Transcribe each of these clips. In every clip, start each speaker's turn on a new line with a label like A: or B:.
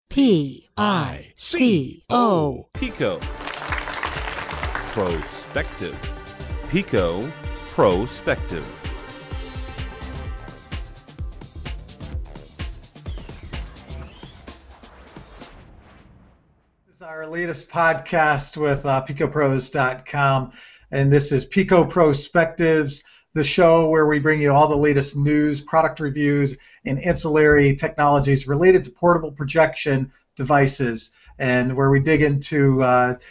A: PICO.
B: PICO. PROSpective. PICO PROSpective.
C: This is our latest podcast with PicoPros.com, and this is PICO PROSpectives, the show where we bring you all the latest news, product reviews, and ancillary technologies related to portable projection devices, and where we dig into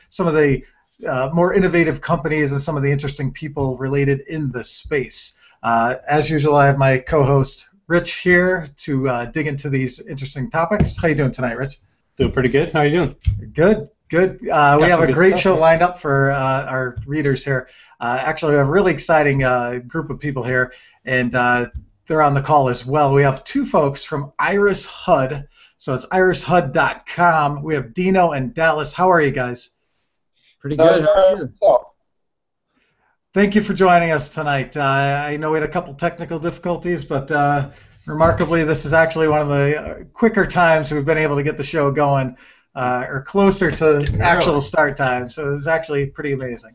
C: some of the more innovative companies and some of the interesting people related in the space. As usual, I have my co-host Rich here to dig into these interesting topics. How you doing tonight, Rich?
D: Doing pretty good. How are you doing?
C: Good, good. We have a great show lined up for our readers here. Actually, we have a really exciting group of people here, and they're on the call as well. We have two folks from Iris HUD, so it's irishud.com. We have Dino and Dallas. How are you guys?
D: Pretty good. How are you?
C: Thank you for joining us tonight. I know we had a couple technical difficulties, but remarkably, this is actually one of the quicker times we've been able to get the show going, or closer to actual start time. So it's actually pretty amazing.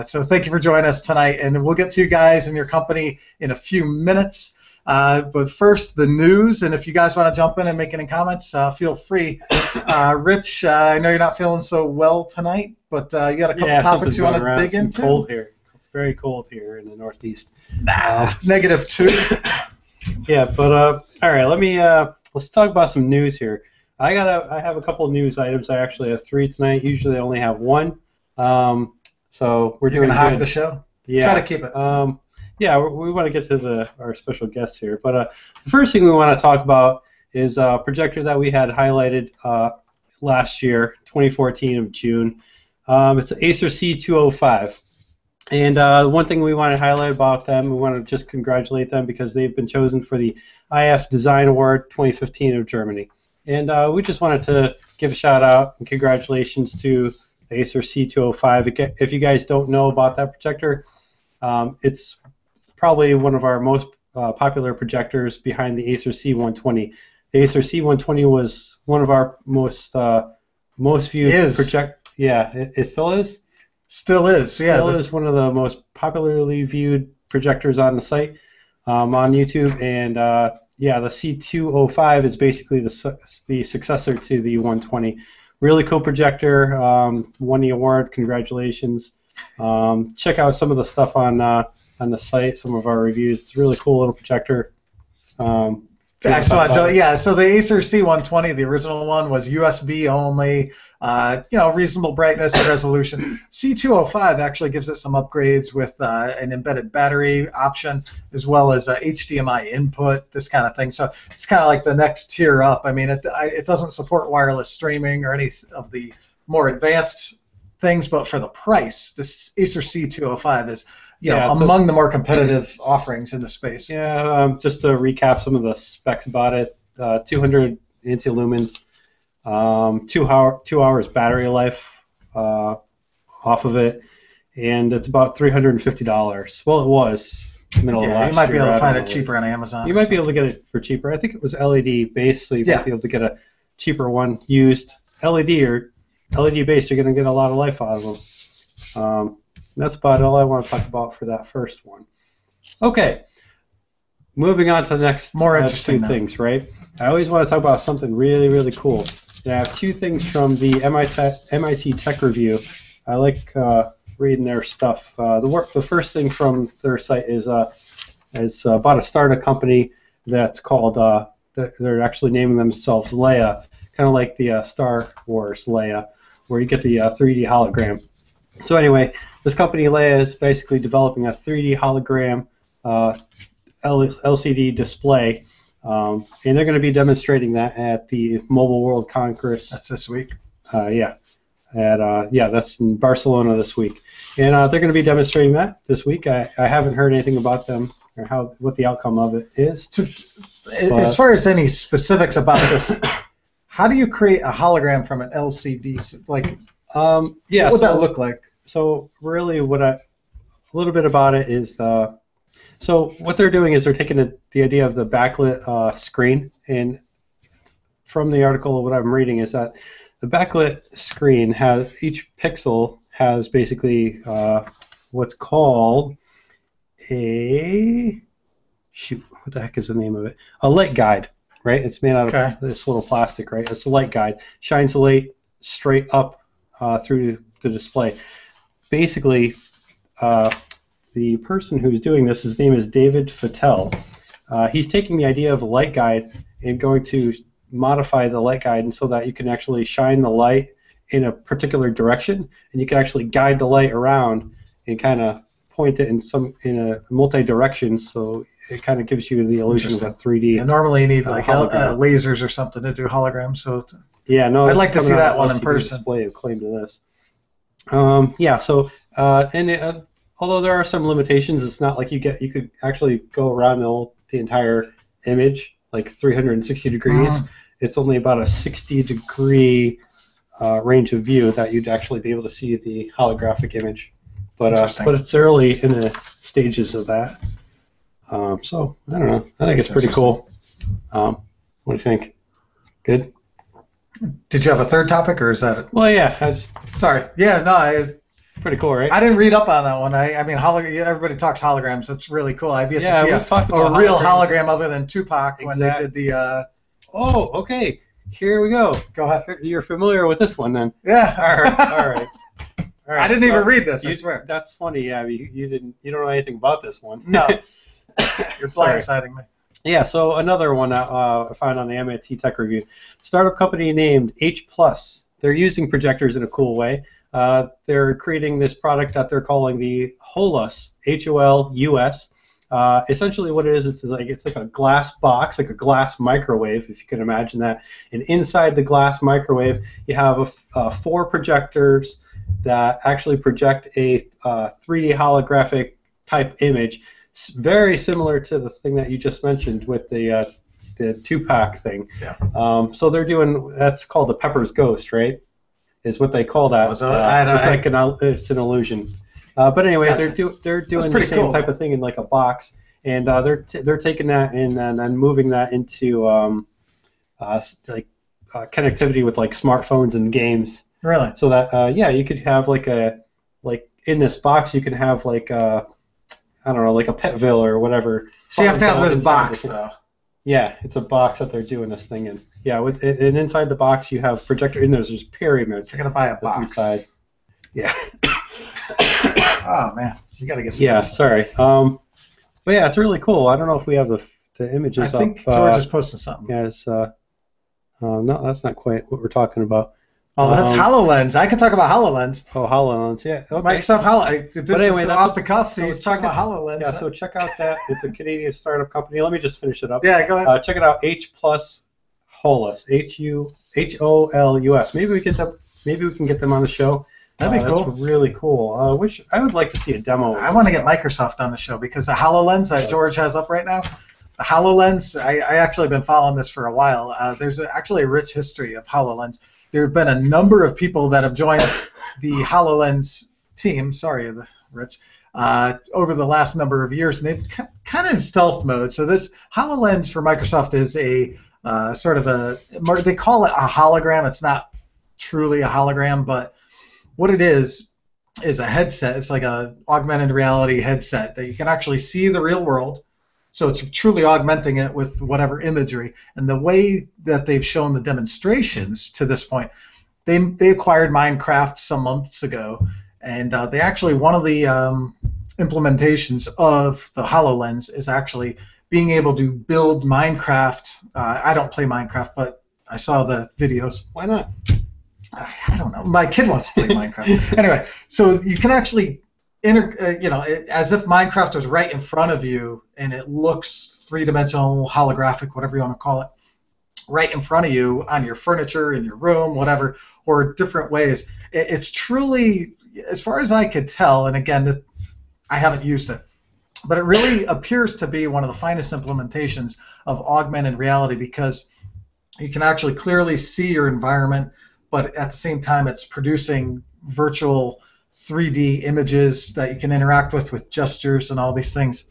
C: So thank you for joining us tonight, and we'll get to you guys and your company in a few minutes. But first, the news, and if you guys want to jump in and make any comments, feel free. Rich, I know you're not feeling so well tonight, but you got a couple topics you want to dig into?
D: Cold here. Very cold here in the Northeast.
C: -2.
D: Yeah, but all right. Let's talk about some news here. I have a couple of news items. I actually have 3 tonight. Usually I only have 1. So we're doing
C: gonna hog the show.
D: Yeah.
C: Try to keep it.
D: Yeah, we want to get to our special guests here. But the first thing we want to talk about is a projector that we had highlighted last year, 2014 of June. It's an Acer C205. And one thing we want to highlight about them, we want to just congratulate them because they've been chosen for the IF Design Award 2015 of Germany. And we just wanted to give a shout out and congratulations to the Acer C205. If you guys don't know about that projector, it's probably one of our most popular projectors behind the Acer C120. The Acer C120 was one of our most viewed projectors. Yeah, it still is?
C: Still is, yeah.
D: Still is one of the most popularly viewed projectors on the site, on YouTube, and yeah, the C205 is basically the successor to the 120. Really cool projector, won the award, congratulations. Check out some of the stuff on the site, some of our reviews. It's a really cool little projector.
C: Excellent. So yeah, so the Acer C120, the original one, was USB only, reasonable brightness and resolution. C205 actually gives it some upgrades with an embedded battery option, as well as HDMI input, this kind of thing. So it's kind of like the next tier up. I mean, it doesn't support wireless streaming or any of the more advanced things, but for the price, this Acer C205 is among the more competitive offerings in the space.
D: Yeah, just to recap some of the specs about it, 200 anti-lumens, 2 hours battery life off of it, and it's about $350. Well, it was middle of last year.
C: You might be able to find it cheaper on Amazon.
D: You might be able to get it for cheaper. I think it was LED based, so you might be able to get a cheaper one used. LED or LED based, you're going to get a lot of life out of them. That's about all I want to talk about for that first one. Okay, moving on to the next
C: more interesting
D: things, right? I always want to talk about something really, really cool. And I have 2 things from the MIT Tech Review. I like reading their stuff. The first thing from their site is about a startup company that's called, they're actually naming themselves Leia, kind of like the Star Wars Leia, where you get the 3D hologram. So anyway, this company Leia is basically developing a 3D hologram LCD display, and they're going to be demonstrating that at the Mobile World Congress.
C: That's this week.
D: That's in Barcelona this week, and they're going to be demonstrating that this week. I haven't heard anything about them or what the outcome of it is.
C: So, as far as any specifics about this, how do you create a hologram from an LCD? Like, what would that look like?
D: So really, a little bit about it is, so what they're doing is they're taking the idea of the backlit screen, and from the article, what I'm reading is that the backlit screen has, each pixel has basically what's called a, shoot, what the heck is the name of it? A light guide, right? It's made out of this little plastic, right? It's a light guide. Shines the light straight up through the display. Basically, the person who's doing this, his name is David Fattel. He's taking the idea of a light guide and going to modify the light guide and so that you can actually shine the light in a particular direction, and you can actually guide the light around and kind of point it in a multi-direction, so it kind of gives you the illusion of a 3D.
C: And normally you need like lasers or something to do holograms. So
D: yeah, no,
C: I'd like to see that one in person.
D: Display of claim to this. Yeah, so although there are some limitations, it's not like you could actually go around the entire image like 360 degrees. It's only about a 60-degree range of view that you'd actually be able to see the holographic image. But it's early in the stages of that. So I don't know. I think it's pretty cool. What do you think? Good?
C: Did you have a third topic, or is that it?
D: Well, yeah.
C: Sorry. Yeah, no.
D: Pretty cool, right?
C: I didn't read up on that one. I mean, everybody talks holograms. That's really cool. I've yet to see a real hologram other than Tupac when they did the...
D: Oh, okay. Here we go.
C: Go ahead.
D: You're familiar with this one, then?
C: Yeah.
D: All right.
C: I didn't even read this, I swear.
D: That's funny, yeah. You don't know anything about this one.
C: No. You're blindsiding me.
D: Yeah, so another one I found on the MIT Tech Review. Startup company named H+. They're using projectors in a cool way. They're creating this product that they're calling the Hololens, Holus. Essentially what it is, it's like a glass box, like a glass microwave, if you can imagine that. And inside the glass microwave, you have 4 projectors that actually project a 3D holographic type image, very similar to the thing that you just mentioned with the Tupac thing.
C: Yeah.
D: So they're doing, that's called the Pepper's Ghost, right? Is what they call that. It's an illusion. But anyway, gotcha. they're doing the same type of thing in like a box, and they're taking that and then moving that into connectivity with like smartphones and games.
C: Really?
D: So that you could have like in this box you can have like I don't know, like a Petville or whatever.
C: So you have to have this box though.
D: Yeah, it's a box that they're doing this thing in. Yeah, and inside the box you have projector, and there's pyramids.
C: You're gonna buy a box.
D: Inside. Yeah.
C: Oh man, you gotta get some.
D: Yeah, sorry. But yeah, it's really cool. I don't know if we have the images up.
C: I think George is posting something.
D: Yeah, it's no, that's not quite what we're talking about.
C: Oh, that's HoloLens. I can talk about HoloLens.
D: Oh, HoloLens, yeah. Okay.
C: Microsoft HoloLens. But anyway, is off the cuff.
D: So
C: he's talking about HoloLens.
D: Yeah, so check out that. It's a Canadian startup company. Let me just finish it up.
C: Yeah, go ahead.
D: Check it out. H+ Hololens. Holus. Maybe we can get them on the show.
C: That'd be cool.
D: That's really cool. I would like to see a demo.
C: I want to get Microsoft on the show because the HoloLens that George has up right now, the HoloLens, I actually been following this for a while. There's actually a rich history of HoloLens. There have been a number of people that have joined the HoloLens team, Rich, over the last number of years, and they've kind of in stealth mode. So this HoloLens for Microsoft is a sort of they call it a hologram. It's not truly a hologram, but what it is a headset. It's like a augmented reality headset that you can actually see the real world. So it's truly augmenting it with whatever imagery. And the way that they've shown the demonstrations to this point, they acquired Minecraft some months ago, and they actually, one of the implementations of the HoloLens is actually being able to build Minecraft. I don't play Minecraft, but I saw the videos.
D: Why not?
C: I don't know. My kid wants to play Minecraft. Anyway, so you can actually as if Minecraft was right in front of you, and it looks three-dimensional, holographic, whatever you want to call it, right in front of you on your furniture, in your room, whatever, or different ways. It's truly, as far as I could tell, and again, I haven't used it, but it really appears to be one of the finest implementations of augmented reality because you can actually clearly see your environment, but at the same time, it's producing virtual 3D images that you can interact with gestures and all these things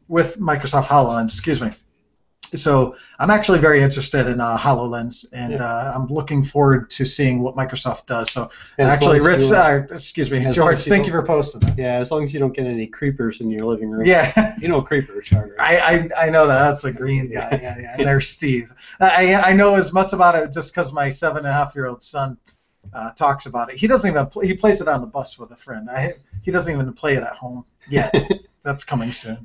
C: with Microsoft HoloLens. Excuse me. So I'm actually very interested in HoloLens, and I'm looking forward to seeing what Microsoft does. So actually, Rich, excuse me, George, thank you for posting that.
D: Yeah, as long as you don't get any creepers in your living room.
C: Yeah.
D: You know creepers, Charter.
C: I know that. That's the green guy. Yeah. And there's Steve. I know as much about it just because my 7.5-year-old son talks about it. He doesn't even he plays it on the bus with a friend. He doesn't even play it at home yet. That's coming soon.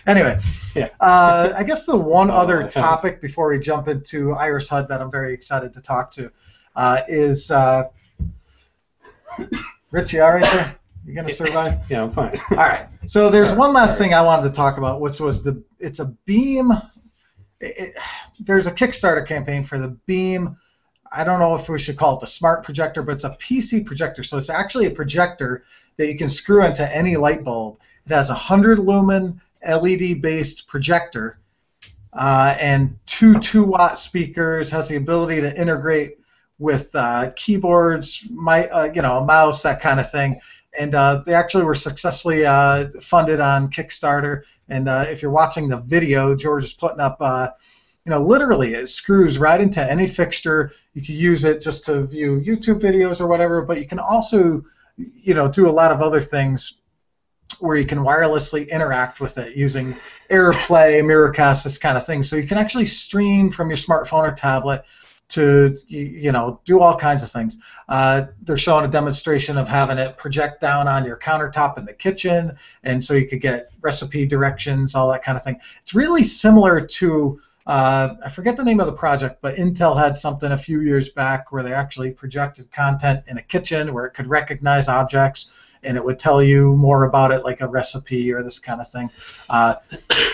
C: Anyway,
D: yeah.
C: I guess the one other topic before we jump into Iris HUD that I'm very excited to talk to is Rich, you all right there? You gonna survive?
D: Yeah, I'm fine.
C: All right. So there's one last thing I wanted to talk about, which was it's a Beam. There's a Kickstarter campaign for the Beam. I don't know if we should call it the smart projector, but it's a PC projector. So it's actually a projector that you can screw into any light bulb. It has a 100 lumen LED-based projector and two 2-watt speakers. Has the ability to integrate with keyboards, a mouse, that kind of thing. And they actually were successfully funded on Kickstarter. And if you're watching the video, George is putting up. Literally, it screws right into any fixture. You can use it just to view YouTube videos or whatever, but you can also, do a lot of other things where you can wirelessly interact with it using AirPlay, Miracast, this kind of thing. So you can actually stream from your smartphone or tablet to, do all kinds of things. They're showing a demonstration of having it project down on your countertop in the kitchen, and so you could get recipe directions, all that kind of thing. It's really similar to I forget the name of the project, but Intel had something a few years back where they actually projected content in a kitchen where it could recognize objects and it would tell you more about it, like a recipe or this kind of thing.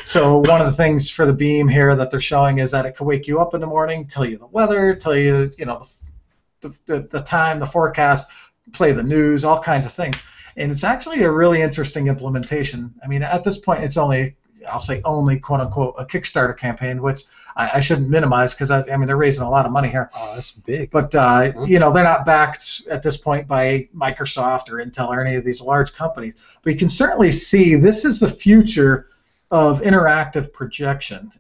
C: So one of the things for the Beam here that they're showing is that it can wake you up in the morning, tell you the weather, tell you, the time, the forecast, play the news, all kinds of things. And it's actually a really interesting implementation. I mean, at this point, it's only, I'll say only, quote unquote, a Kickstarter campaign, which I shouldn't minimize because they're raising a lot of money here.
D: Oh, that's big.
C: But they're not backed at this point by Microsoft or Intel or any of these large companies. But you can certainly see this is the future of interactive projection.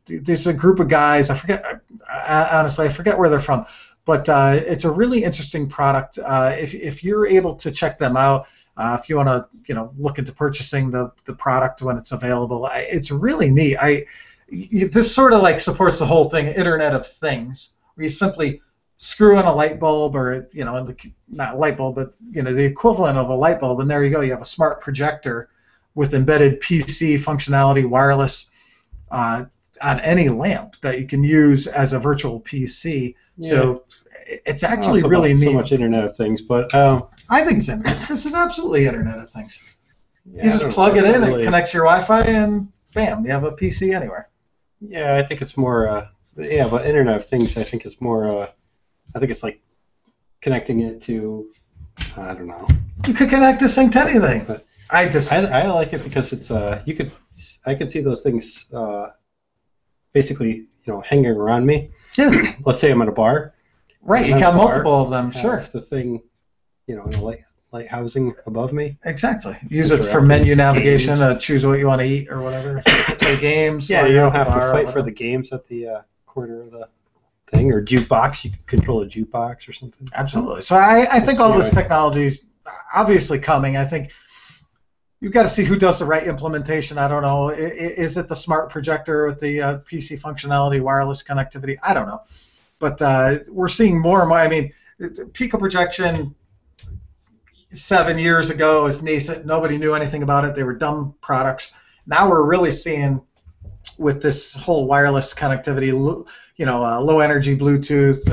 C: There's a group of guys. I forget where they're from, but it's a really interesting product. If you're able to check them out. If you want to, look into purchasing the product when it's available, it's really neat. This sort of like supports the whole thing, Internet of Things, where you simply screw in a light bulb, or not a light bulb, but the equivalent of a light bulb, and there you go. You have a smart projector with embedded PC functionality, wireless, on any lamp that you can use as a virtual PC. Yeah. So it's actually really neat.
D: So much Internet of Things, but.
C: I think it's Internet. This is absolutely Internet of Things. Yeah, you just plug it in, it connects your Wi-Fi, and bam, you have a PC anywhere.
D: Yeah, I think it's more. But Internet of Things, I think it's more. I think it's like connecting it to. I don't know.
C: You could connect this thing to anything.
D: But
C: I
D: like it because it's. I could see those things. Basically, hanging around me.
C: Yeah.
D: Let's say I'm at a bar.
C: Right. You can have multiple of them. Sure.
D: The thing. In a light housing above me.
C: Exactly. Use it for menu navigation to choose what you want to eat or whatever. Play games.
D: Yeah, you don't have to fight for the games at the corner of the thing, or jukebox. You can control a jukebox or something.
C: Absolutely. So I think all this technology is obviously coming. I think you've got to see who does the right implementation. I don't know. Is it the smart projector with the PC functionality, wireless connectivity? I don't know. But we're seeing more and more. I mean, PICO projection 7 years ago is nascent. Nobody knew anything about it. They were dumb products. Now we're really seeing, with this whole wireless connectivity, low energy Bluetooth,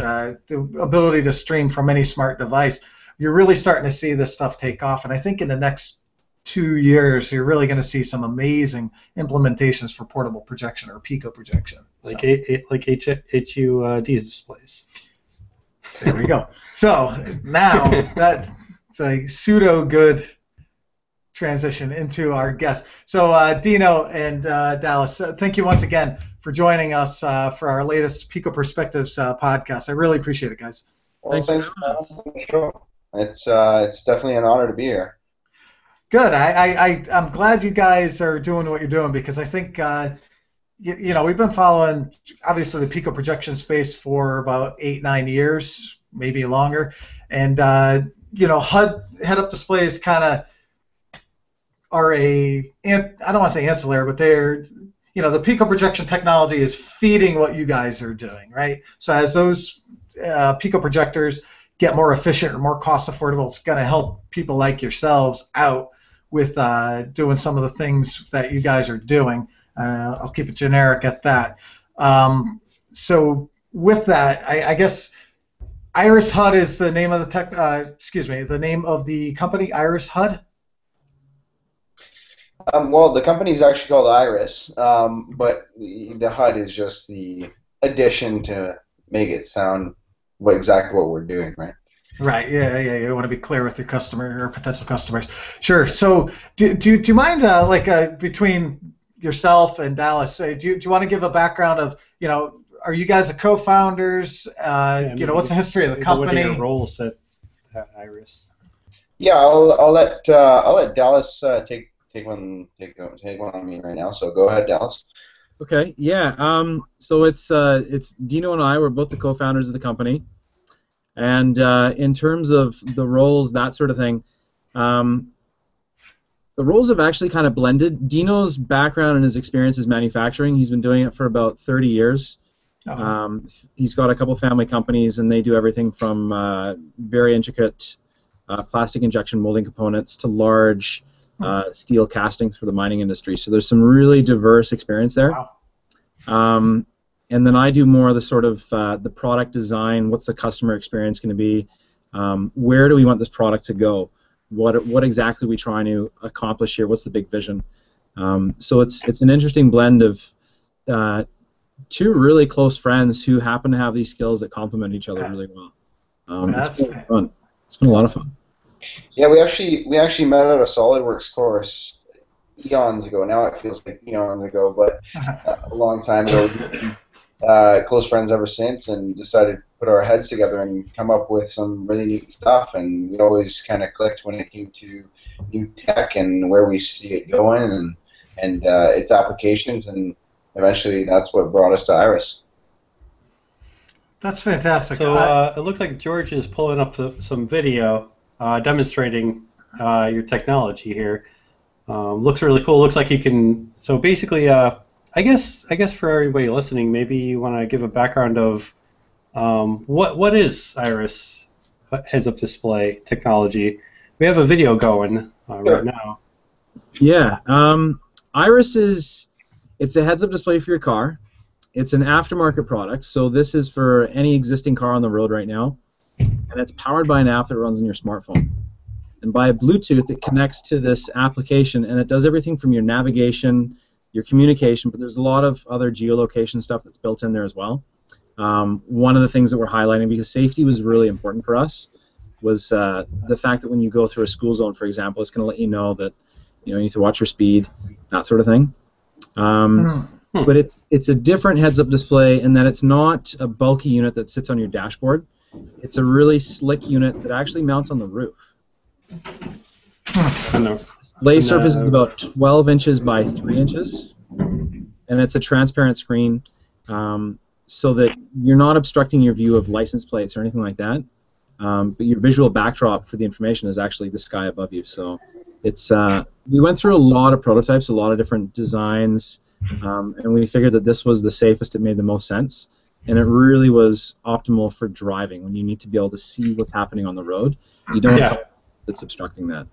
C: the ability to stream from any smart device, you're really starting to see this stuff take off. And I think in the next 2 years, you're really going to see some amazing implementations for portable projection or PICO projection.
D: Like HUD displays.
C: There we go. So now that. It's a pseudo-good transition into our guest. So Dino and Dallas, thank you once again for joining us for our latest PICO PROSpectives podcast. I really appreciate it, guys.
E: Well, thanks for having me. It's definitely an honor to be here.
C: Good. I'm glad you guys are doing what you're doing, because I think we've been following obviously the Pico projection space for about 8-9 years, maybe longer, and HUD head-up displays kind of are I don't want to say ancillary, but they're the Pico projection technology is feeding what you guys are doing, right? So as those Pico projectors get more efficient and more cost affordable, it's going to help people like yourselves out with doing some of the things that you guys are doing. I'll keep it generic at that. So with that, I guess Iris HUD is the name of the the name of the company, Iris HUD.
E: Well, the company's actually called Iris, but the HUD is just the addition to make it sound exactly what we're doing, right?
C: Right. Yeah. You want to be clear with your customer or potential customers. Sure. So, do you mind, between yourself and Dallas, do you want to give a background of, are you guys the co-founders? What's the history of the company?
D: What are your roles at Iris?
E: Yeah, I'll let Dallas take one on me right now. So go ahead, Dallas.
F: Okay. Yeah. So it's Dino and I. We're both the co-founders of the company. And in terms of the roles, that sort of thing, the roles have actually kind of blended. Dino's background and his experience is manufacturing. He's been doing it for about 30 years. Uh-huh. He's got a couple family companies, and they do everything from very intricate plastic injection molding components to large steel castings for the mining industry. So there's some really diverse experience there. Wow. And then I do more of the sort of the product design. What's the customer experience going to be? Where do we want this product to go? What exactly are we trying to accomplish here? What's the big vision? So it's an interesting blend of two really close friends who happen to have these skills that complement each other really well. It's been fun. It's been a lot of fun.
E: Yeah, we actually met at a SolidWorks course eons ago. Now it feels like eons ago, but a long time ago. Close friends ever since, and decided to put our heads together and come up with some really neat stuff. And we always kind of clicked when it came to new tech and where we see it going and its applications. And eventually, that's what brought us to Iris.
C: That's fantastic.
D: So it looks like George is pulling up some video demonstrating your technology here. Looks really cool. Looks like you can. So basically. I guess for everybody listening, maybe you want to give a background of what is Iris heads-up display technology. We have a video going right now.
F: Yeah, Iris it's a heads-up display for your car. It's an aftermarket product, so this is for any existing car on the road right now, and it's powered by an app that runs on your smartphone. And by Bluetooth, it connects to this application, and it does everything from your navigation, your communication, but there's a lot of other geolocation stuff that's built in there as well. One of the things that we're highlighting, because safety was really important for us, was the fact that when you go through a school zone, for example, it's going to let you know that you need to watch your speed, that sort of thing. But it's a different heads-up display in that it's not a bulky unit that sits on your dashboard. It's a really slick unit that actually mounts on the roof. Display surface is about 12 inches by 3 inches, and it's a transparent screen, so that you're not obstructing your view of license plates or anything like that. But your visual backdrop for the information is actually the sky above you. So it's we went through a lot of prototypes, a lot of different designs, and we figured that this was the safest. It made the most sense, and it really was optimal for driving when you need to be able to see what's happening on the road. You don't have something that's obstructing that.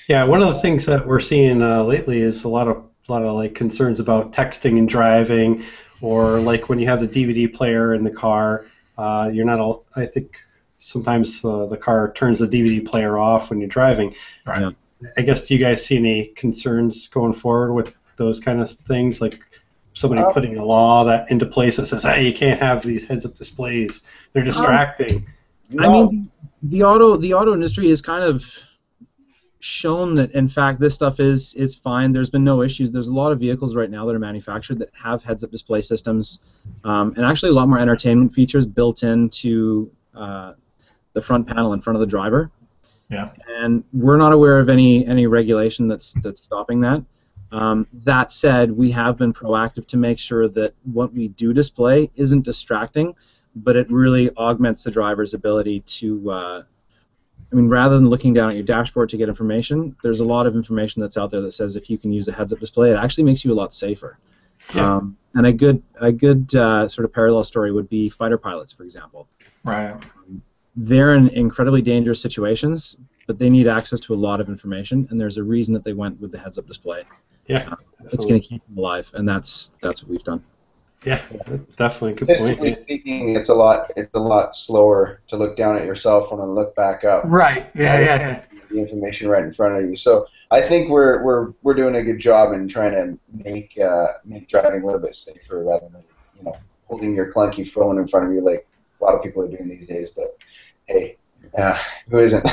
D: Yeah, one of the things that we're seeing lately is a lot of like concerns about texting and driving, or like when you have the DVD player in the car, you're not. I think sometimes the car turns the DVD player off when you're driving.
C: Right.
D: Yeah. I guess, do you guys see any concerns going forward with those kind of things, like somebody's putting a law that into place that says, hey, you can't have these heads-up displays, they're distracting?
F: I mean, the auto industry has kind of shown that, in fact, this stuff is fine. There's been no issues. There's a lot of vehicles right now that are manufactured that have heads-up display systems, and actually a lot more entertainment features built into the front panel in front of the driver.
C: Yeah.
F: And we're not aware of any regulation that's stopping that. That said, we have been proactive to make sure that what we do display isn't distracting, but it really augments the driver's ability to, rather than looking down at your dashboard to get information, there's a lot of information that's out there that says if you can use a heads-up display, it actually makes you a lot safer.
D: Yeah.
F: And a good sort of parallel story would be fighter pilots, for example.
C: Right.
F: They're in incredibly dangerous situations, but they need access to a lot of information, and there's a reason that they went with the heads-up display.
D: Yeah.
F: It's going to keep them alive, and that's what we've done.
D: Yeah, definitely good
E: Statistically
D: point.
E: speaking, it's a lot slower to look down at your cell phone and look back up.
C: Right. Yeah.
E: The information right in front of you. So I think we're doing a good job in trying to make driving a little bit safer rather than holding your clunky phone in front of you like a lot of people are doing these days. But hey, who isn't?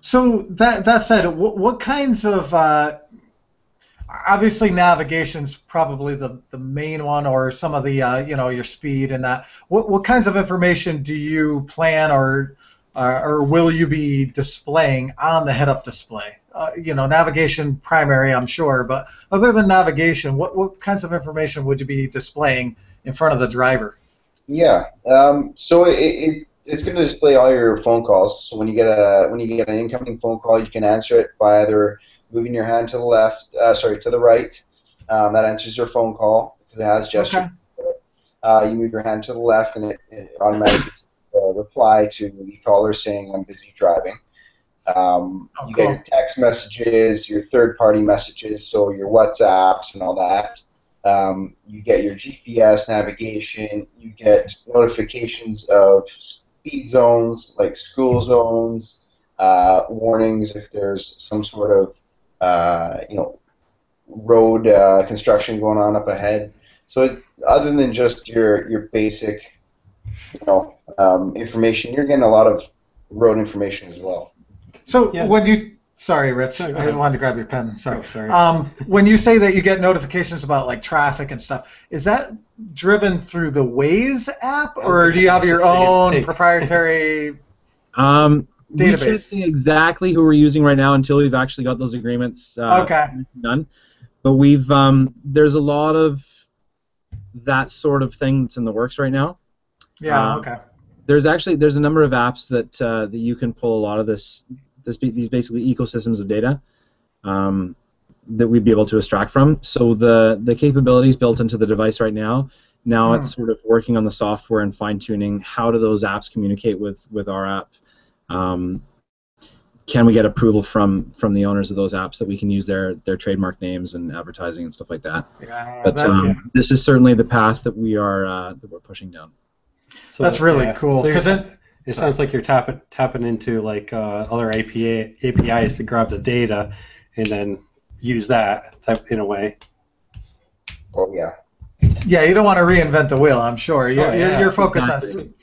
C: So that said, what kinds of obviously navigation's probably the main one, or some of the your speed and that. What kinds of information do you plan or will you be displaying on the head-up display? Navigation primary, I'm sure, but other than navigation, what kinds of information would you be displaying in front of the driver?
E: Yeah. So it's going to display all your phone calls. So when you get an incoming phone call, you can answer it by either moving your hand to the right. That answers your phone call because it has gesture. Okay. You move your hand to the left, and it automatically reply to the caller saying, "I'm busy driving." You get your text messages, your third-party messages, so your WhatsApps and all that. You get your GPS navigation. You get notifications of speed zones, like school zones, warnings if there's some sort of road construction going on up ahead. So other than just your basic information, you're getting a lot of road information as well.
C: So when you sorry, Rich, I wanted to grab your pen. Sorry.
D: Oh, sorry.
C: When you say that you get notifications about like traffic and stuff, is that driven through the Waze app, or do you have your own proprietary database?
F: We can't say exactly who we're using right now until we've actually got those agreements done. But we've there's a lot of that sort of thing that's in the works right now.
C: Yeah. Okay.
F: There's a number of apps that you can pull a lot of these basically ecosystems of data that we'd be able to extract from. So the capabilities built into the device right now. Now it's sort of working on the software and fine tuning. How do those apps communicate with our app? Can we get approval from the owners of those apps that we can use their trademark names and advertising and stuff like that?
C: Yeah,
F: but this is certainly the path that we're pushing down.
C: So that's really cool, because
D: it sounds like you're tapping into like other APIs to grab the data and then use that type in a way.
E: Oh yeah.
C: Yeah, you don't want to reinvent the wheel, I'm sure. You're focused on.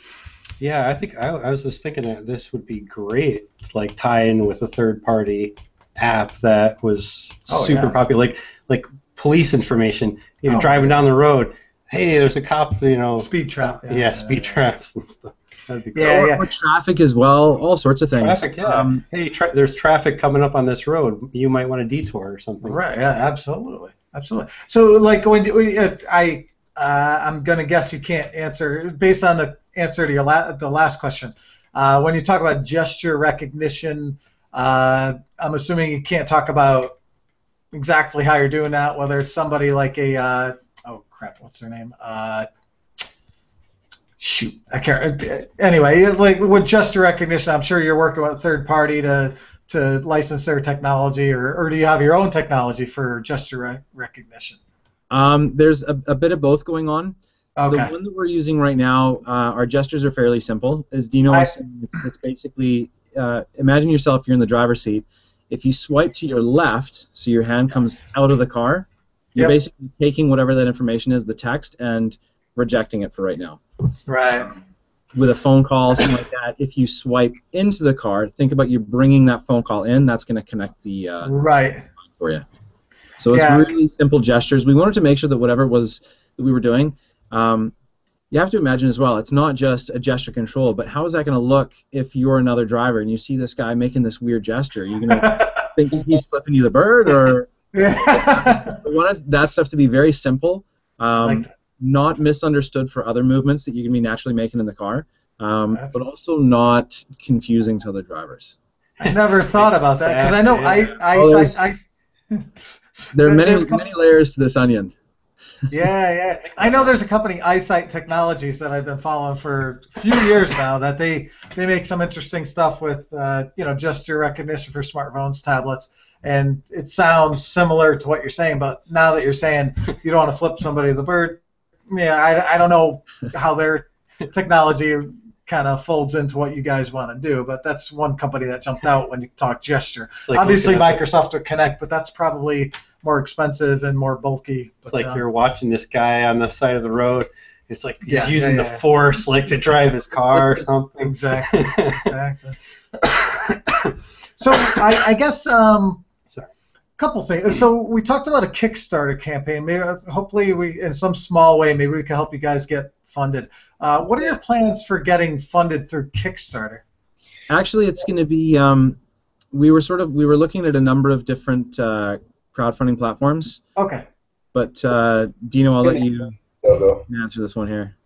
D: Yeah, I think I was just thinking that this would be great to like tie in with a third-party app that was super popular, like police information. Driving down the road, hey, there's a cop.
C: Speed trap.
D: Speed traps and stuff. That'd be cool.
F: Or traffic as well, all sorts of things.
D: Traffic, yeah. Hey, there's traffic coming up on this road. You might want a detour or something.
C: Right. Yeah. Absolutely. So, like, when I'm gonna guess you can't answer based on the answer to the last question. When you talk about gesture recognition, I'm assuming you can't talk about exactly how you're doing that. Whether it's somebody like a what's their name? Shoot, I can't. Anyway, like with gesture recognition, I'm sure you're working with a third party to license their technology, or do you have your own technology for gesture recognition?
F: There's a bit of both going on.
C: Okay.
F: The one that we're using right now, our gestures are fairly simple. As Dino was saying, it's basically, imagine yourself, you're in the driver's seat. If you swipe to your left, so your hand comes out of the car, you're basically taking whatever that information is, the text, and rejecting it for right now.
C: Right.
F: With a phone call, something like that, if you swipe into the car, think about you bringing that phone call in, that's going to connect the for you. So it's really simple gestures. We wanted to make sure that whatever it was that we were doing, you have to imagine as well, it's not just a gesture control, but how is that going to look if you're another driver and you see this guy making this weird gesture? You're going to thinking he's flipping you the bird, or
C: Yeah.
F: I wanted that stuff to be very simple,
C: like that.
F: not misunderstood for other movements that you can be naturally making in the car, but also not confusing to other drivers.
C: I never thought about that because I know
F: There are
C: there's
F: many layers to this onion.
C: Yeah. I know there's a company, Eyesight Technologies, that I've been following for a few years now. That they make some interesting stuff with gesture recognition for smartphones, tablets, and it sounds similar to what you're saying. But now that you're saying you don't want to flip somebody the bird, yeah, I don't know how their technology kind of folds into what you guys want to do. But that's one company that jumped out when you talk gesture.
D: Like
C: obviously, Microsoft would connect, but that's probably more expensive and more bulky.
D: It's like you're watching this guy on the side of the road. It's like he's using the
C: yeah.
D: force, like to drive his car or something.
C: Exactly. So I guess couple things. So we talked about a Kickstarter campaign. Maybe, hopefully, we in some small way, maybe we can help you guys get funded. What are your plans for getting funded through Kickstarter?
F: Actually, it's going to be. We were looking at a number of different crowdfunding platforms.
C: Okay.
F: But Dino, I'll let you
E: Indiegogo.
F: answer this one here.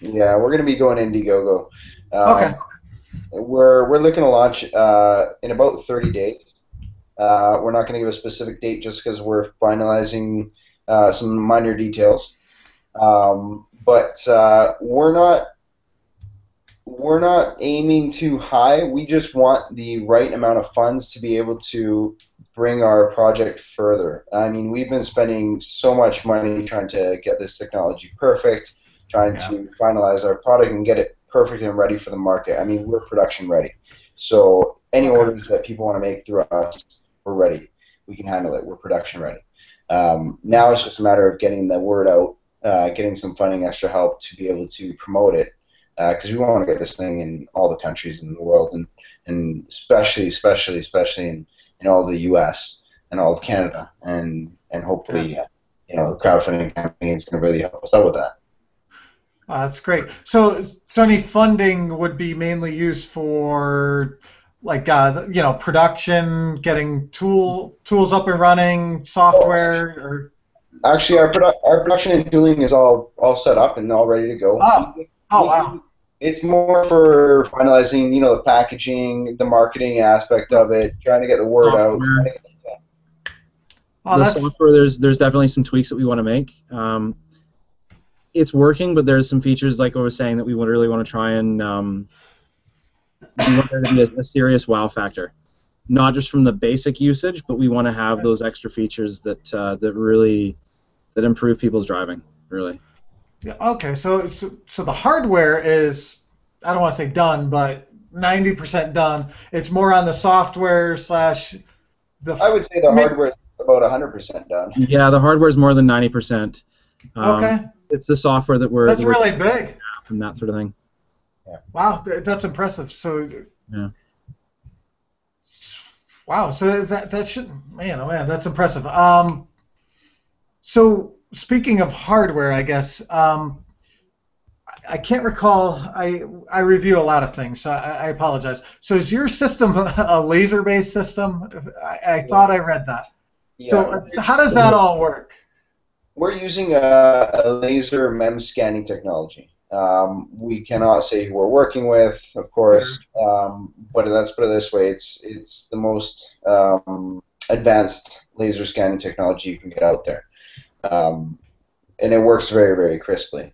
E: Yeah, we're going to be going Indiegogo.
C: Okay.
E: We're looking to launch in about 30 days. We're not going to give a specific date just because we're finalizing some minor details. But we're not aiming too high. We just want the right amount of funds to be able to bring our project further. I mean, we've been spending so much money trying to get this technology perfect, trying to finalize our product and get it perfect and ready for the market. I mean, we're production ready. So any orders that people want to make through us, we're ready. We can handle it. We're production ready. Now it's just a matter of getting the word out, getting some funding, extra help to be able to promote it, because we want to get this thing in all the countries in the world, and especially in all the U.S. and all of Canada, and hopefully, the crowdfunding campaign is going to really help us out with that.
C: That's great. So any funding would be mainly used for, like, production, getting tools up and running, software, or.
E: Actually, our production and tooling is all set up and all ready to go.
C: Oh, wow.
E: It's more for finalizing, the packaging, the marketing aspect of it, trying to get the word out.
F: The software, there's definitely some tweaks that we want to make. It's working, but there's some features, like I was saying, that we really want to try and we want there to be a serious wow factor, not just from the basic usage, but we want to have those extra features that really improve people's driving, really.
C: Yeah, okay, so the hardware is, I don't want to say done, but 90% done. It's more on the software /
E: I would say the hardware is about 100% done.
F: Yeah, the hardware is more than 90%.
C: Okay.
F: It's the software that we're.
C: That's really big.
F: And that sort of thing.
E: Yeah.
C: Wow, that's impressive. So.
F: Yeah.
C: Wow, so that should, man, oh man, that's impressive. So speaking of hardware, I guess I can't recall. I review a lot of things, so I apologize. So is your system a laser-based system? I thought I read that. Yeah. So how does that all work?
E: We're using a laser MEMS scanning technology. We cannot say who we're working with, of course, but let's put it this way: it's the most advanced laser scanning technology you can get out there, and it works very, very crisply.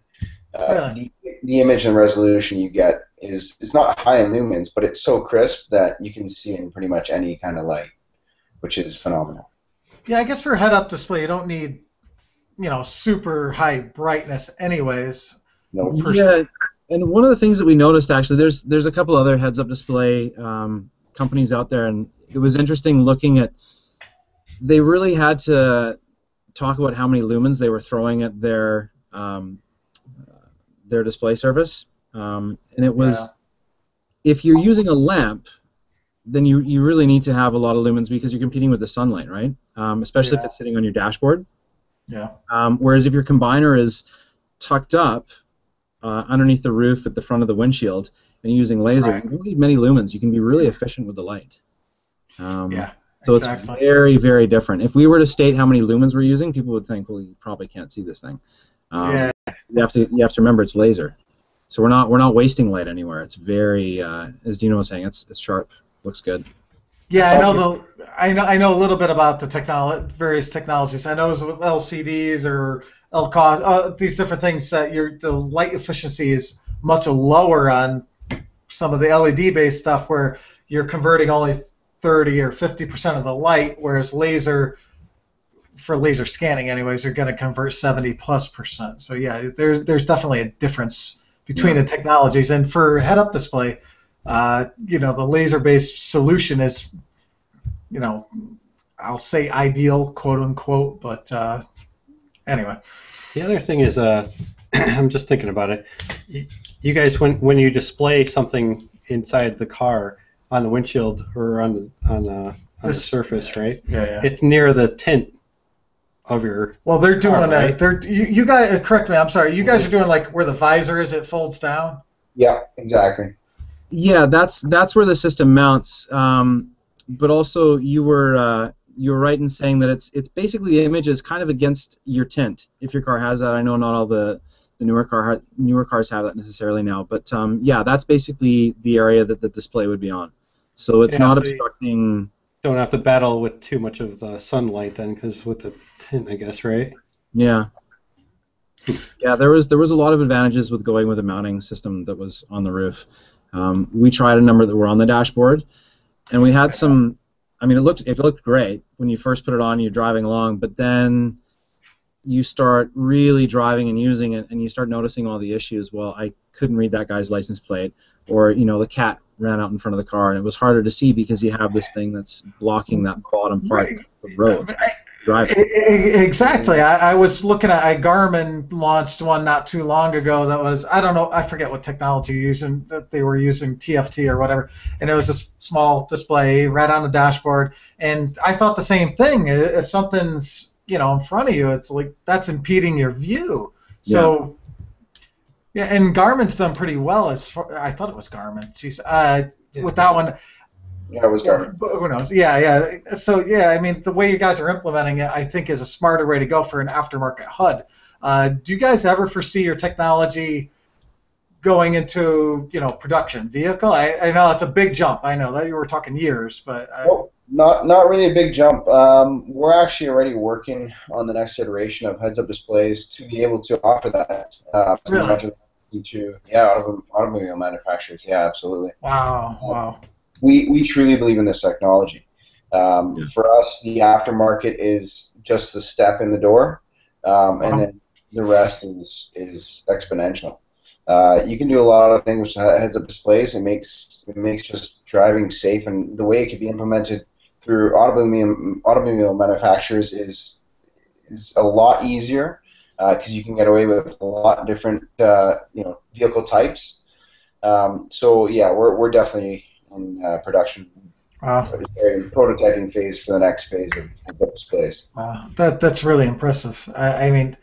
C: Really?
E: The image and resolution you get it's not high in lumens, but it's so crisp that you can see in pretty much any kind of light, which is phenomenal.
C: Yeah, I guess for a head-up display, you don't need, super high brightness, anyways.
E: No.
F: Yeah, and one of the things that we noticed, actually, there's a couple other heads-up display companies out there, and it was interesting looking at. They really had to talk about how many lumens they were throwing at their display surface, and it was, if you're using a lamp, then you really need to have a lot of lumens because you're competing with the sunlight, right? Especially if it's sitting on your dashboard.
C: Yeah.
F: Whereas if your combiner is tucked up underneath the roof at the front of the windshield and using laser, you don't need many lumens. You can be really efficient with the light.
C: Yeah.
F: So
C: exactly.
F: it's very, very different. If we were to state how many lumens we're using, people would think, well, you probably can't see this thing.
C: Yeah.
F: You have to remember it's laser, so we're not wasting light anywhere. It's very, as Dino was saying, it's sharp, looks good.
C: Yeah, I know a little bit about the various technologies. I know with LCDs or LCOS, these different things that the light efficiency is much lower on some of the LED-based stuff, where you're converting only 30 or 50% of the light, whereas for laser scanning anyways, you're going to convert 70+%. So yeah, there's definitely a difference between the technologies. And for head-up display, the laser-based solution is, I'll say ideal, quote unquote, but anyway.
D: The other thing is, I'm just thinking about it. You guys, when you display something inside the car on the windshield or on the surface, right?
C: Yeah.
D: It's near the tint of your.
C: Well, they're doing
D: car, right?
C: you guys, correct me. I'm sorry. You guys are doing like where the visor is, it folds down.
E: Yeah, exactly.
F: Yeah, that's where the system mounts. But also, you were right in saying that it's basically the image is kind of against your tint. If your car has that, I know not all the newer cars have that necessarily now. But yeah, that's basically the area that the display would be on. So it's not obstructing.
D: Don't have to battle with too much of the sunlight then, because with the tint, I guess, right?
F: Yeah. Yeah, there was a lot of advantages with going with a mounting system that was on the roof. We tried a number that were on the dashboard, and we had some. I mean, it looked great when you first put it on. You're driving along, but then you start really driving and using it, and you start noticing all the issues. Well, I couldn't read that guy's license plate, or the cat ran out in front of the car, and it was harder to see because you have this thing that's blocking that bottom part of the road.
C: Exactly. I was looking at Garmin launched one not too long ago that was, I don't know, I forget what technology that they were using, TFT or whatever, and it was a small display right on the dashboard, and I thought the same thing. If something's in front of you, it's like that's impeding your view. So yeah, and Garmin's done pretty well I thought it was Garmin. Jeez, with that one.
E: Yeah, it was Garmin.
C: Who knows? Yeah. So yeah, I mean, the way you guys are implementing it, I think, is a smarter way to go for an aftermarket HUD. Do you guys ever foresee your technology going into production vehicle? I know it's a big jump. I know that you were talking years, but.
E: Well, not really a big jump. We're actually already working on the next iteration of heads-up displays to be able to offer that.
C: Really?
E: To automobile manufacturers. Yeah, absolutely.
C: Wow.
E: We truly believe in this technology. For us, the aftermarket is just the step in the door, and then the rest is exponential. You can do a lot of things with heads-up displays. It makes just driving safe, and the way it can be implemented through automobile manufacturers is a lot easier because you can get away with a lot of different vehicle types. So yeah, we're definitely in production.
C: Wow.
E: Prototyping phase for the next phase of heads-up displays.
C: Wow, that's really impressive. I mean,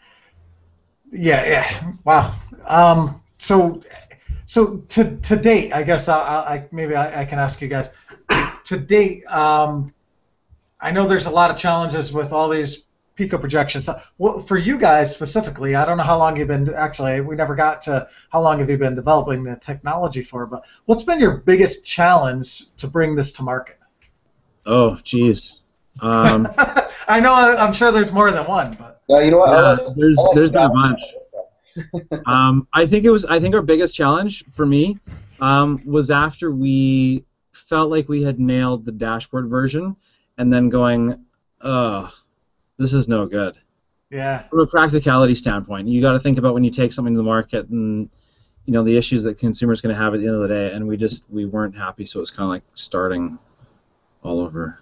C: yeah. Wow. So to date, I guess maybe I can ask you guys. To date, I know there's a lot of challenges with all these PICO projections. Well, for you guys specifically, I don't know how long you've been. Actually, we never got to how long have you been developing the technology for. But what's been your biggest challenge to bring this to market?
F: Oh, geez.
C: I know. I'm sure there's more than one, but.
E: Yeah, you know what?
F: There's been a bunch. I think our biggest challenge for me was after we felt like we had nailed the dashboard version, and then going, this is no good.
C: Yeah.
F: From a practicality standpoint, you got to think about when you take something to the market and the issues that consumers going to have at the end of the day, and we weren't happy, so it was kind of like starting all over.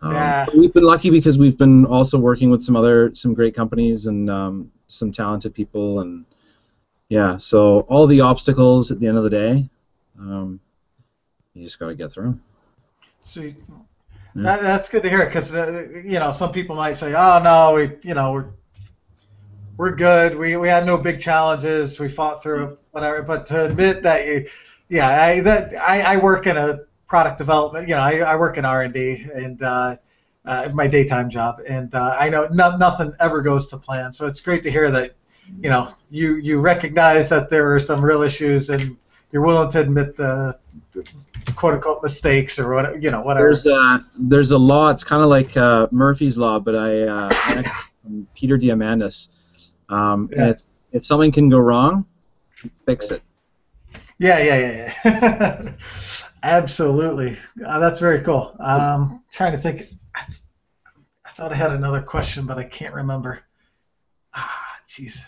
C: Yeah.
F: We've been lucky because we've been also working with some great companies and some talented people, and yeah, so all the obstacles at the end of the day, you just got to get through.
C: So that's good to hear, because some people might say, oh no, we're good, we had no big challenges, we fought through it, whatever. But to admit that I work in a product development. You know, I work in R&D and my daytime job, and I know nothing ever goes to plan. So it's great to hear that, you know, you recognize that there are some real issues and you're willing to admit the quote unquote mistakes or whatever. You know, whatever.
F: There's a law. It's kind of like Murphy's law, but from Peter Diamandis. And it's, if something can go wrong, fix it.
C: Yeah. Absolutely. That's very cool. Trying to think. I thought I had another question, but I can't remember. Jeez.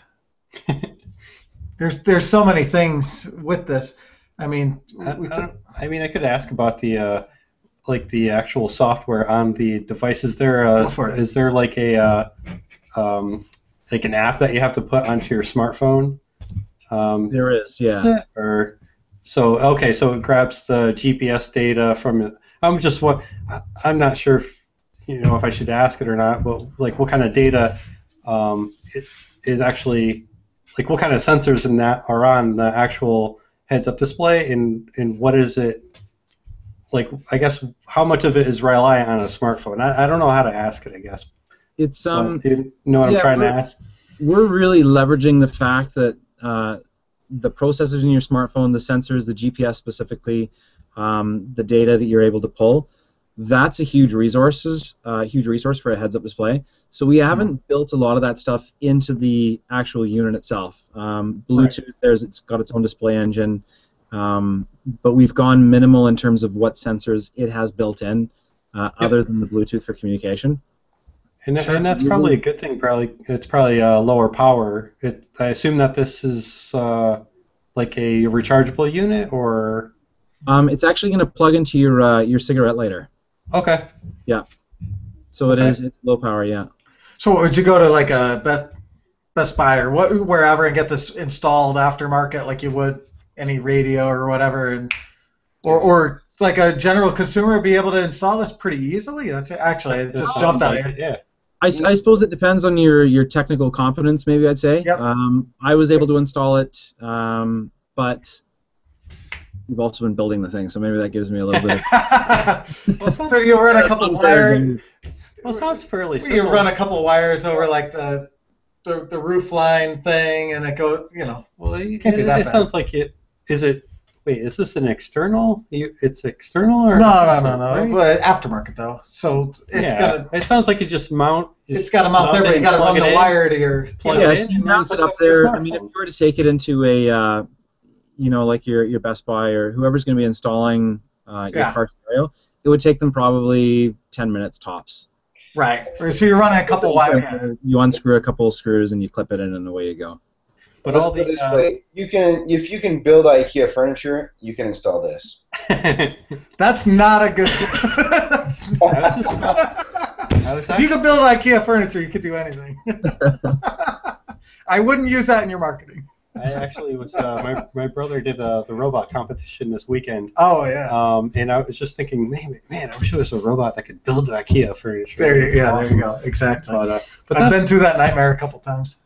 C: There's so many things with this. I mean,
D: I could ask about the like the actual software on the device. Is there like a like an app that you have to put onto your smartphone?
F: There is, yeah.
D: So it grabs the GPS data from it. I'm not sure if, you know, if I should ask it or not, but like what kind of data it is actually, like what kind of sensors in that are on the actual heads-up display, and what is it, like, I guess how much of it is reliant on a smartphone? I don't know how to ask it, I guess.
F: It's
D: do you know what I'm trying to ask?
F: We're really leveraging the fact that the processors in your smartphone, the sensors, the GPS specifically, the data that you're able to pull, that's a huge resource for a heads-up display. So we haven't built a lot of that stuff into the actual unit itself. Bluetooth, it's got its own display engine, but we've gone minimal in terms of what sensors it has built in, other than the Bluetooth for communication.
D: And that's probably a good thing. It's probably lower power. I assume that this is like a rechargeable unit, or
F: it's actually going to plug into your cigarette lighter.
D: Okay.
F: Yeah. So it's low power. Yeah.
C: So would you go to like a Best Buy or wherever and get this installed aftermarket like you would any radio or whatever, or like a general consumer be able to install this pretty easily? That's actually it just jumped out.
D: Yeah.
F: I suppose it depends on your technical competence, maybe I'd say.
C: Yep.
F: I was able to install it, but we've also been building the thing, so maybe that gives me a little bit of...
C: So you run a couple wires.
D: Well, it sounds fairly simple.
C: You run a couple wires over like the roof line thing, and it goes, you know. Well, it can't be that bad.
D: It sounds like it. Is it? Wait, is this an external? It's external or?
C: No.
D: Right?
C: But aftermarket though, so it's gonna.
D: It sounds like you just mount.
C: It's got to mount there, but you got to run the wire to your.
F: So you mount it up there. I mean, if you were to take it into a, you know, like your Best Buy or whoever's going to be installing your car stereo, it would take them probably 10 minutes tops.
C: Right. So you're running a couple wires.
F: You unscrew a couple of screws and you clip it in, and away you go.
E: But let's put it this way, if you can build IKEA furniture, you can install this.
C: That's not a good. If you can build IKEA furniture, you could do anything. I wouldn't use that in your marketing.
D: I actually was. My brother did the robot competition this weekend.
C: Oh yeah.
D: And I was just thinking, man, I wish there was a robot that could build IKEA furniture.
C: There you go. Exactly. But I've been through that nightmare a couple times.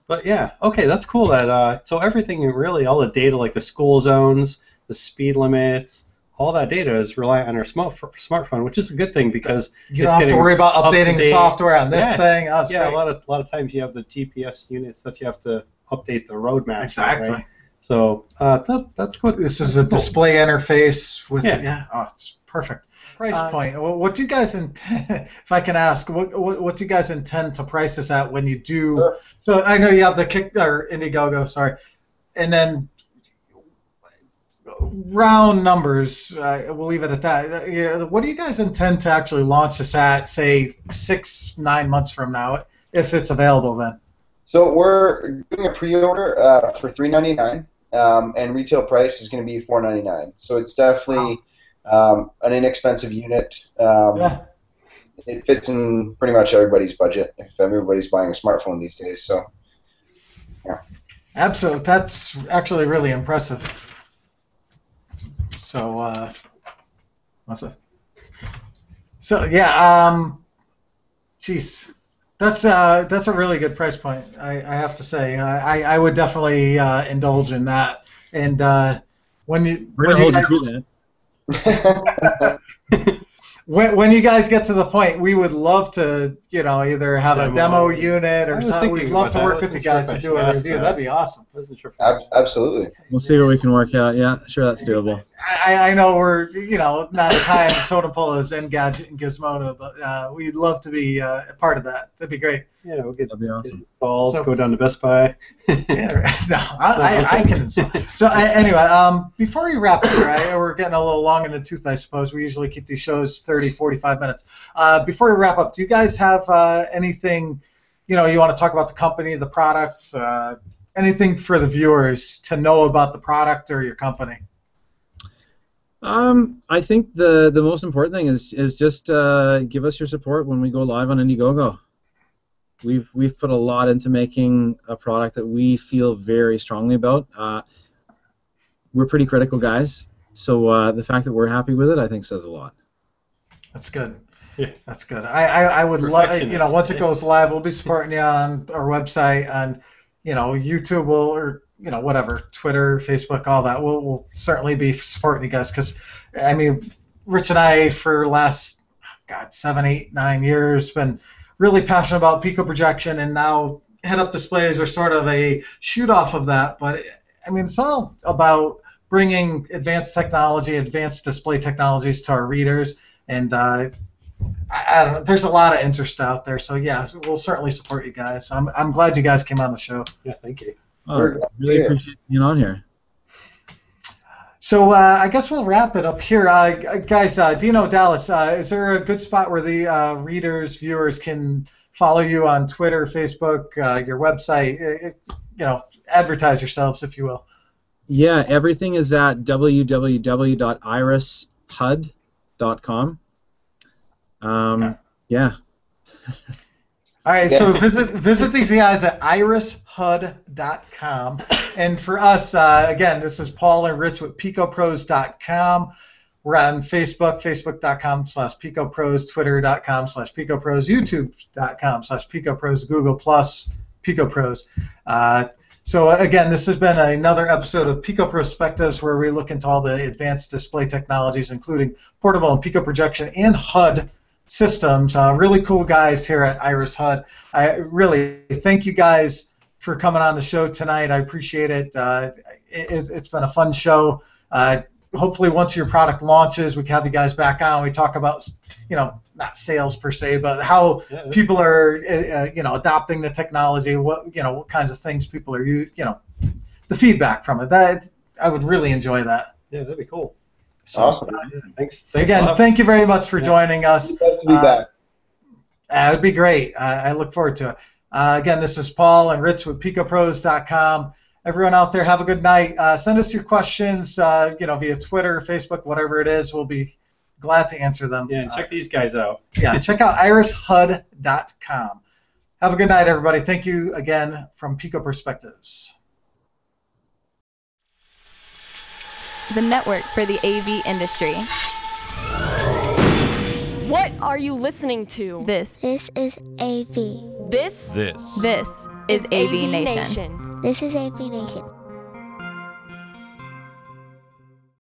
D: But yeah, okay, that's cool. That so everything really, all the data like the school zones, the speed limits, all that data is reliant on our smartphone, which is a good thing because
C: you don't have to worry about updating the software on this thing. Oh,
D: yeah, great. a lot of times you have the GPS units that you have to update the roadmap.
C: Exactly.
D: Right? So that's good.
C: This is a display interface with oh, it's perfect. Price point. What do you guys intend? If I can ask, what do you guys intend to price this at when you do? Sure. So I know you have the Indiegogo, sorry, and then round numbers. We'll leave it at that. What do you guys intend to actually launch this at? Say 6-9 months from now, if it's available then.
E: So we're doing a pre-order for $399, and retail price is going to be $499. So it's definitely. An inexpensive unit. It fits in pretty much everybody's budget if everybody's buying a smartphone these days. So, yeah.
C: Absolutely, that's actually really impressive. So, what's that? So yeah, geez, that's a really good price point. I have to say, I would definitely indulge in that. And when you guys, When you guys get to the point, we would love to, either have a demo unit or something. We'd love to work with you guys to do a review. That'd be awesome.
E: Absolutely.
F: We'll see what we can work out. Yeah, sure, that's doable.
C: I know we're, not as high on the totem pole as Engadget and Gizmodo, but we'd love to be a part of that. That'd be great.
D: Yeah, we'll
F: That'd be awesome.
D: Calls, go down to Best Buy.
C: Yeah, no, I can. So anyway, before we wrap here, we're getting a little long in the tooth, I suppose. We usually keep these shows 30, 45 minutes. Before we wrap up, do you guys have anything, you want to talk about the company, the product, anything for the viewers to know about the product or your company?
F: I think the most important thing is just give us your support when we go live on Indiegogo. We've put a lot into making a product that we feel very strongly about. We're pretty critical guys, so the fact that we're happy with it, I think, says a lot.
C: That's good.
D: Yeah.
C: That's good. I would love, once it goes live, we'll be supporting you on our website, on, YouTube will, or whatever, Twitter, Facebook, all that. We'll certainly be supporting you guys because, Rich and I for the last 7, 8, 9 years been really passionate about PICO projection, and now head-up displays are sort of a shoot-off of that. But it's all about bringing advanced technology, advanced display technologies to our readers, and I don't know. There's a lot of interest out there, so yeah, we'll certainly support you guys. I'm glad you guys came on the show.
D: Yeah, thank you.
F: Really appreciate being on here.
C: So I guess we'll wrap it up here. Guys, Dino, Dallas, is there a good spot where the readers, viewers can follow you on Twitter, Facebook, your website? Advertise yourselves, if you will.
F: Yeah, everything is at www.irishud.com. Yeah.
C: All right, so visit these guys at irishud.com. And for us, again, this is Paul and Rich with PicoPros.com. We're on Facebook, facebook.com/PicoPros, twitter.com/PicoPros, youtube.com/PicoPros, Google+, PicoPros. So again, this has been another episode of PICO PROSpectives, where we look into all the advanced display technologies, including portable and PICO projection and HUD systems. Really cool guys here at Iris HUD. I really thank you guys for coming on the show tonight. I appreciate it. It's been a fun show. Hopefully once your product launches, we can have you guys back on. We talk about, not sales per se, but how people are, adopting the technology, what kinds of things people are, the feedback from it. That I would really enjoy that.
D: Yeah, that'd be cool.
C: So,
E: awesome.
D: Thanks
C: again, thank you very much for joining us.
E: Glad to be back.
C: It would be great. I look forward to it. Again, this is Paul and Rich with PicoPros.com. Everyone out there, have a good night. Send us your questions, via Twitter, Facebook, whatever it is. We'll be glad to answer them.
D: Yeah, and check these guys out.
C: Yeah, check out irishud.com. Have a good night, everybody. Thank you again from PICO PROSpectives.
A: The network for the AV industry.
G: What are you listening to?
A: This
H: is AV.
G: This
B: This
A: is AV Nation.
H: This is AV Nation.